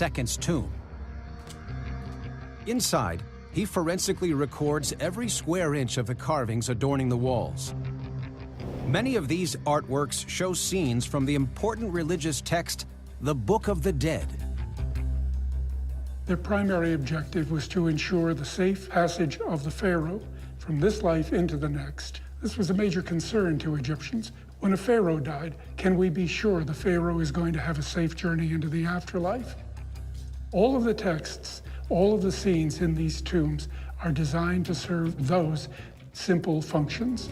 II's tomb. Inside, he forensically records every square inch of the carvings adorning the walls. Many of these artworks show scenes from the important religious text, the Book of the Dead. Their primary objective was to ensure the safe passage of the pharaoh from this life into the next. This was a major concern to Egyptians. When a pharaoh died, can we be sure the pharaoh is going to have a safe journey into the afterlife? All of the texts, all of the scenes in these tombs are designed to serve those simple functions.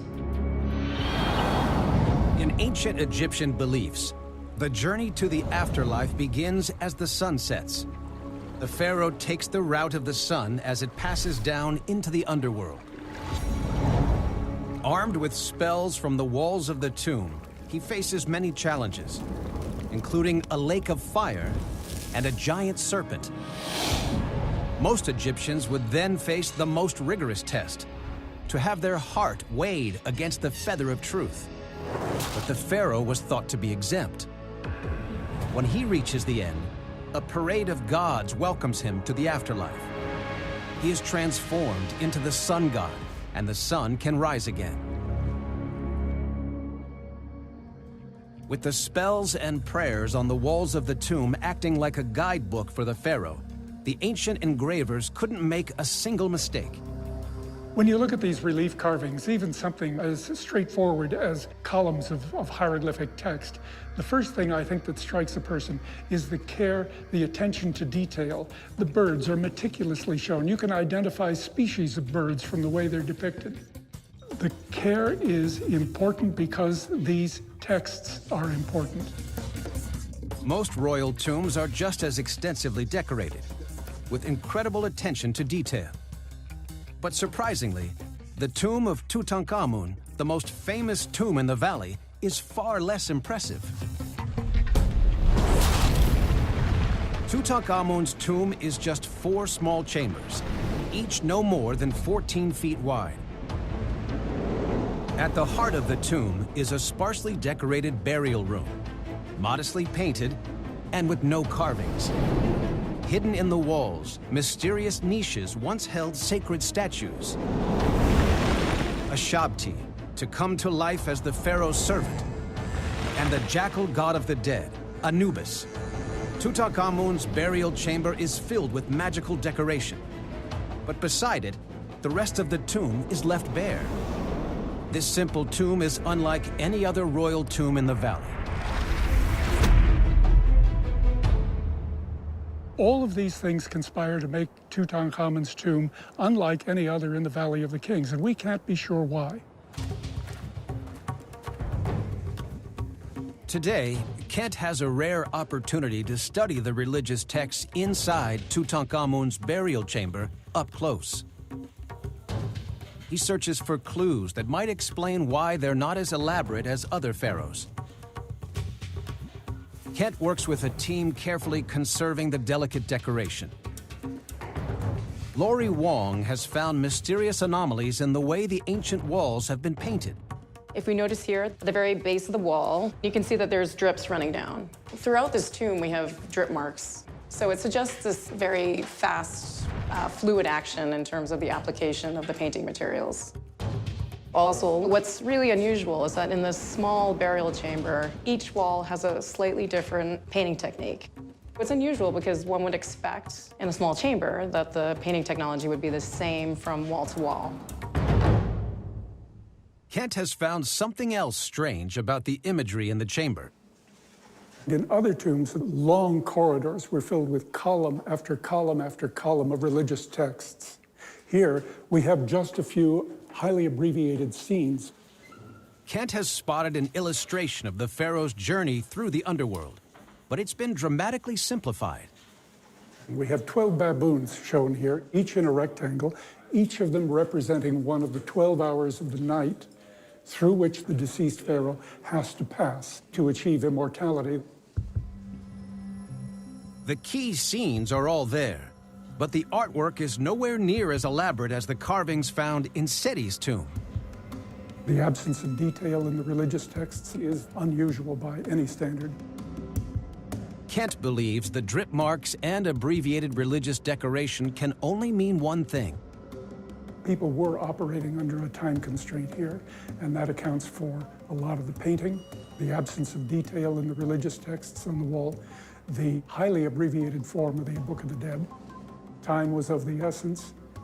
In ancient Egyptian beliefs, the journey to the afterlife begins as the sun sets. The pharaoh takes the route of the sun as it passes down into the underworld. Armed with spells from the walls of the tomb, he faces many challenges, including a lake of fire and a giant serpent. Most Egyptians would then face the most rigorous test, to have their heart weighed against the feather of truth. But the pharaoh was thought to be exempt. When he reaches the end, a parade of gods welcomes him to the afterlife. He is transformed into the sun god, and the sun can rise again. With the spells and prayers on the walls of the tomb acting like a guidebook for the pharaoh, the ancient engravers couldn't make a single mistake. When you look at these relief carvings, even something as straightforward as columns of hieroglyphic text, the first thing I think that strikes a person is the care, the attention to detail. The birds are meticulously shown. You can identify species of birds from the way they're depicted. The care is important because these texts are important. Most royal tombs are just as extensively decorated, with incredible attention to detail. But surprisingly, the tomb of Tutankhamun, the most famous tomb in the valley, is far less impressive. Tutankhamun's tomb is just 4 small chambers, each no more than 14 feet wide. At the heart of the tomb is a sparsely decorated burial room, modestly painted and with no carvings. Hidden in the walls, mysterious niches once held sacred statues. A Shabti, to come to life as the pharaoh's servant, and the jackal god of the dead, Anubis. Tutankhamun's burial chamber is filled with magical decoration, but beside it, the rest of the tomb is left bare. This simple tomb is unlike any other royal tomb in the valley. All of these things conspire to make Tutankhamun's tomb unlike any other in the Valley of the Kings, and we can't be sure why. Today, Kent has a rare opportunity to study the religious texts inside Tutankhamun's burial chamber up close. He searches for clues that might explain why they're not as elaborate as other pharaohs. Kent works with a team carefully conserving the delicate decoration. Lori Wong has found mysterious anomalies in the way the ancient walls have been painted. If we notice here, at the very base of the wall, you can see that there's drips running down. Throughout this tomb, we have drip marks. So it suggests this very fast, fluid action in terms of the application of the painting materials. Also, what's really unusual is that in this small burial chamber, each wall has a slightly different painting technique. It's unusual because one would expect in a small chamber that the painting technology would be the same from wall to wall. Kent has found something else strange about the imagery in the chamber. In other tombs, long corridors were filled with column after column after column of religious texts. Here, we have just a few highly abbreviated scenes. Kent has spotted an illustration of the pharaoh's journey through the underworld, but it's been dramatically simplified. We have 12 baboons shown here, each in a rectangle, each of them representing one of the 12 hours of the night through which the deceased pharaoh has to pass to achieve immortality. The key scenes are all there, but the artwork is nowhere near as elaborate as the carvings found in Seti's tomb. The absence of detail in the religious texts is unusual by any standard. Kent believes the drip marks and abbreviated religious decoration can only mean one thing. People were operating under a time constraint here, and that accounts for a lot of the painting, the absence of detail in the religious texts on the wall, the highly abbreviated form of the Book of the Dead. Time was of the essence,